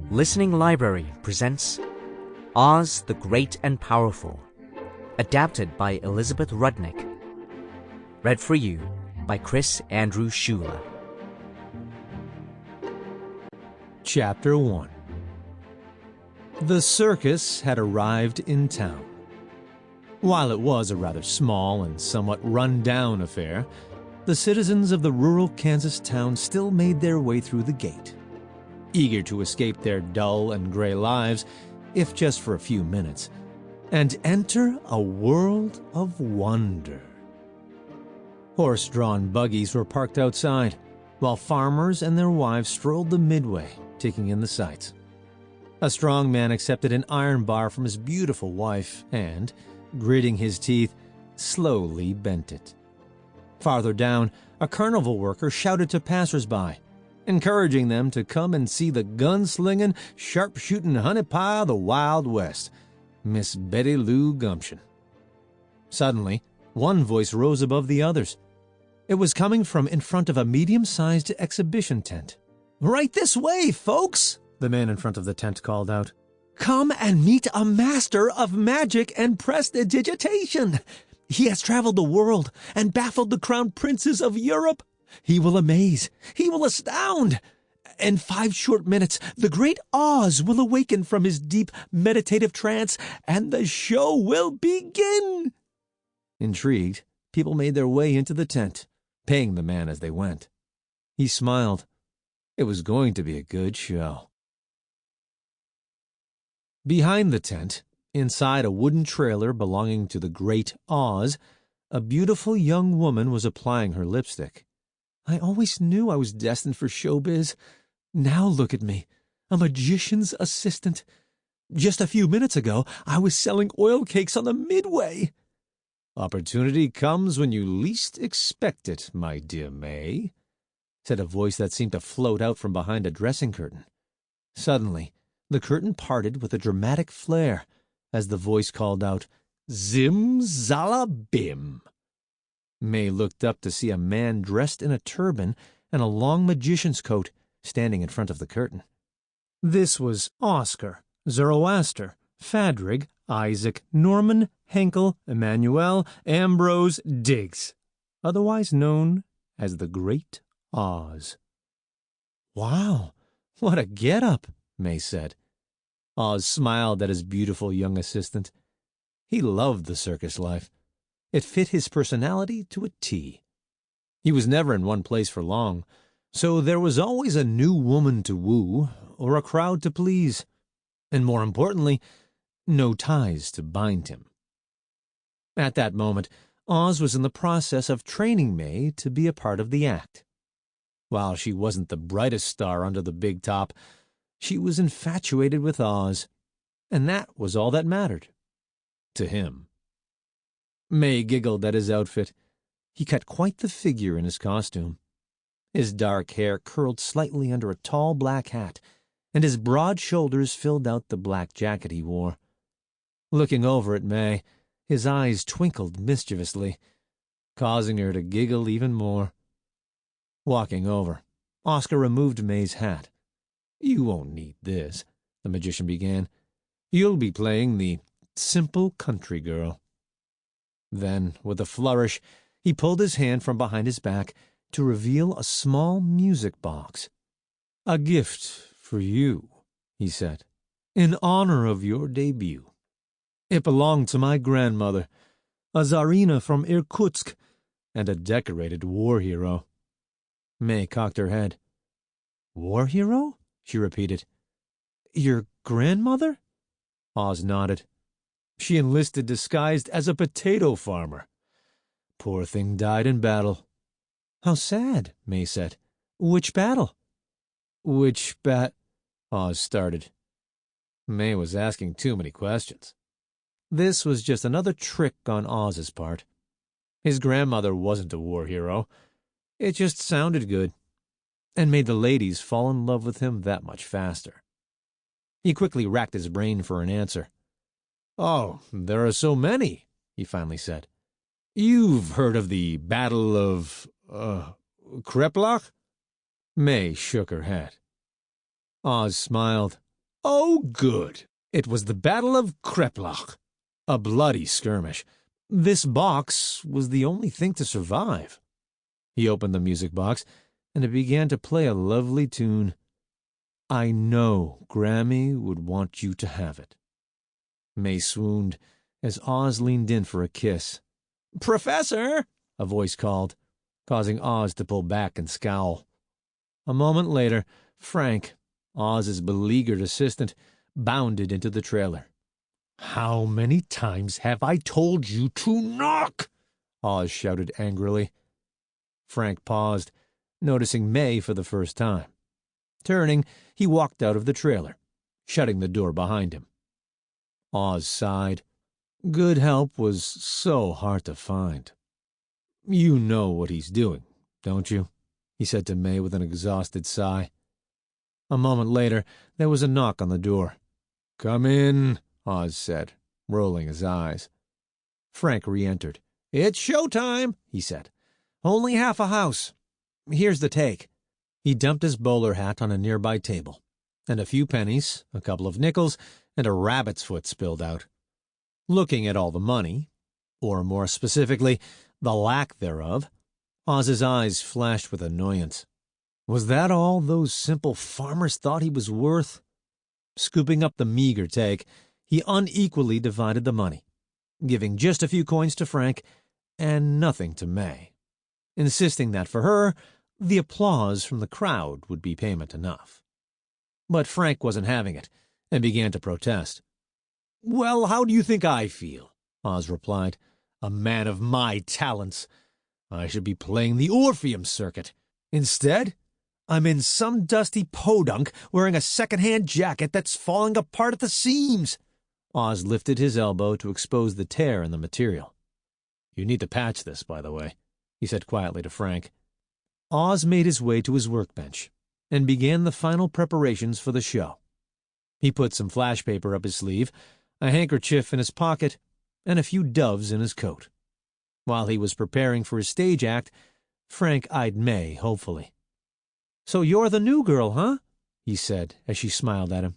Listening Library presents Oz the Great and Powerful, adapted by Elizabeth Rudnick. Read for you by Chris Andrew Ciulla. Chapter 1. The circus had arrived in town. While it was a rather small and somewhat run-down affair, the citizens of the rural Kansas town still made their way through the gate, eager to escape their dull and gray lives, if just for a few minutes, and enter a world of wonder. Horse-drawn buggies were parked outside, while farmers and their wives strolled the midway, taking in the sights. A strong man accepted an iron bar from his beautiful wife and, gritting his teeth, slowly bent it. Farther down, a carnival worker shouted to passers-by, encouraging them to come and see the gun-slinging, sharp-shooting honey pie of the Wild West, Miss Betty Lou Gumption. Suddenly, one voice rose above the others. It was coming from in front of a medium-sized exhibition tent. "Right this way, folks!" the man in front of the tent called out. "Come and meet a master of magic and prestidigitation. He has traveled the world and baffled the crown princes of Europe. He will amaze. He will astound. In 5 short minutes, the great Oz will awaken from his deep meditative trance, and the show will begin." Intrigued, people made their way into the tent, paying the man as they went. He smiled. It was going to be a good show. Behind the tent, inside a wooden trailer belonging to the great Oz, a beautiful young woman was applying her lipstick. "I always knew I was destined for showbiz. Now look at me, a magician's assistant. Just a few minutes ago, I was selling oil cakes on the Midway." "Opportunity comes when you least expect it, my dear May," said a voice that seemed to float out from behind a dressing curtain. Suddenly, the curtain parted with a dramatic flare as the voice called out, "Zim Zala Bim." May looked up to see a man dressed in a turban and a long magician's coat standing in front of the curtain. This was Oscar, Zoroaster, Fadrig, Isaac, Norman, Henkel, Emmanuel, Ambrose Diggs, otherwise known as the Great Oz. "Wow, what a get-up," May said. Oz smiled at his beautiful young assistant. He loved the circus life. It fit his personality to a T. He was never in one place for long, so there was always a new woman to woo or a crowd to please, and more importantly, no ties to bind him. At that moment, Oz was in the process of training May to be a part of the act. While she wasn't the brightest star under the big top, she was infatuated with Oz, and that was all that mattered. To him. May giggled at his outfit. He cut quite the figure in his costume. His dark hair curled slightly under a tall black hat, and his broad shoulders filled out the black jacket he wore. Looking over at May, his eyes twinkled mischievously, causing her to giggle even more. Walking over, Oscar removed May's hat. "You won't need this," the magician began. "You'll be playing the simple country girl." Then, with a flourish, he pulled his hand from behind his back to reveal a small music box. "A gift for you," he said, "in honor of your debut. It belonged to my grandmother, a Tsarina from Irkutsk, and a decorated war hero." May cocked her head. "War hero?" she repeated. "Your grandmother?" Oz nodded. "She enlisted disguised as a potato farmer. Poor thing died in battle." "How sad," May said. "Which battle?" Oz started. May was asking too many questions. This was just another trick on Oz's part. His grandmother wasn't a war hero. It just sounded good, and made the ladies fall in love with him that much faster. He quickly racked his brain for an answer. "Oh, there are so many," he finally said. "You've heard of the Battle of, Kreplach?" May shook her head. Oz smiled. Oh, good. It was the Battle of Kreplach, a bloody skirmish. This box was the only thing to survive. He opened the music box, and it began to play a lovely tune. I know Grammy would want you to have it. May swooned as Oz leaned in for a kiss. Professor! A voice called, causing Oz to pull back and scowl. A moment later, Frank, Oz's beleaguered assistant, bounded into the trailer. How many times have I told you to knock? Oz shouted angrily. Frank paused, noticing May for the first time. Turning, he walked out of the trailer, shutting the door behind him. Oz sighed. Good help was so hard to find. You know what he's doing, don't you? He said to May with an exhausted sigh. A moment later, there was a knock on the door. Come in, Oz said, rolling his eyes. Frank re-entered. It's showtime, he said. Only half a house. Here's the take. He dumped his bowler hat on a nearby table, and a few pennies, a couple of nickels, and a rabbit's foot spilled out. Looking at all the money, or more specifically, the lack thereof, Oz's eyes flashed with annoyance. Was that all those simple farmers thought he was worth? Scooping up the meager take, he unequally divided the money, giving just a few coins to Frank and nothing to May, insisting that for her, the applause from the crowd would be payment enough. But Frank wasn't having it, and began to protest. Well, how do you think I feel? Oz replied. A man of my talents. I should be playing the Orpheum circuit. Instead, I'm in some dusty podunk wearing a second-hand jacket that's falling apart at the seams. Oz lifted his elbow to expose the tear in the material. You need to patch this, by the way, he said quietly to Frank. Oz made his way to his workbench and began the final preparations for the show. He put some flash paper up his sleeve, a handkerchief in his pocket, and a few doves in his coat. While he was preparing for his stage act, Frank eyed May hopefully. So you're the new girl, huh? He said as she smiled at him.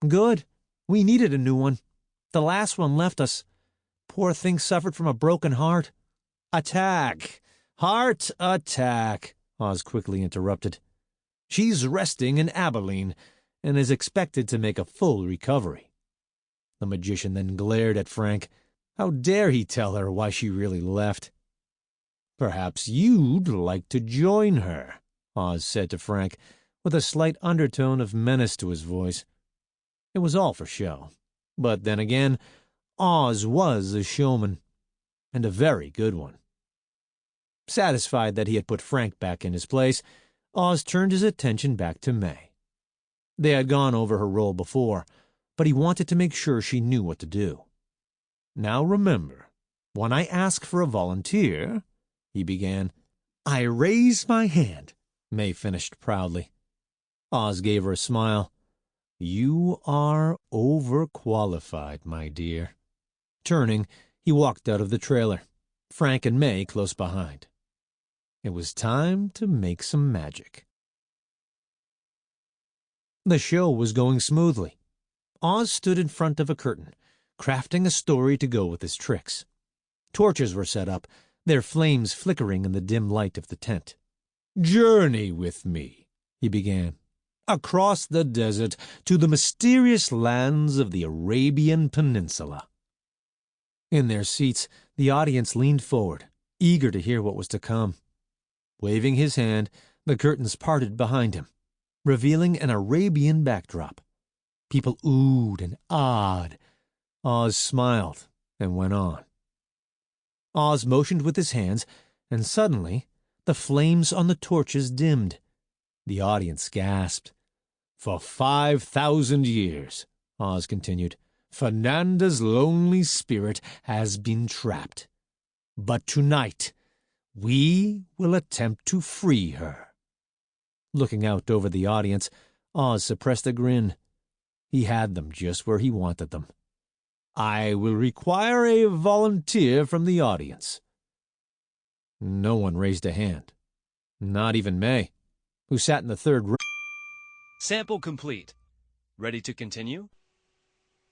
Good. We needed a new one. The last one left us. Poor thing suffered from a broken heart. Attack! Heart attack! Oz quickly interrupted. She's resting in Abilene and is expected to make a full recovery. The magician then glared at Frank. How dare he tell her why she really left? Perhaps you'd like to join her, Oz said to Frank, with a slight undertone of menace to his voice. It was all for show. But then again, Oz was a showman, and a very good one. Satisfied that he had put Frank back in his place, Oz turned his attention back to May. They had gone over her role before, but he wanted to make sure she knew what to do. Now remember, when I ask for a volunteer, he began. I raise my hand, May finished proudly. Oz gave her a smile. You are overqualified, my dear. Turning, he walked out of the trailer, Frank and May close behind. It was time to make some magic. The show was going smoothly. Oz stood in front of a curtain, crafting a story to go with his tricks. Torches were set up, their flames flickering in the dim light of the tent. Journey with me, he began, across the desert to the mysterious lands of the Arabian Peninsula. In their seats, the audience leaned forward, eager to hear what was to come. Waving his hand, the curtains parted behind him, revealing an Arabian backdrop. People oohed and ahed. Oz smiled and went on. Oz motioned with his hands, and suddenly the flames on the torches dimmed. The audience gasped. For 5,000 years, Oz continued, Fernanda's lonely spirit has been trapped. But tonight, we will attempt to free her. Looking out over the audience, Oz suppressed a grin. He had them just where he wanted them. I will require a volunteer from the audience. No one raised a hand. Not even May, who sat in the third row. Sample complete. Ready to continue?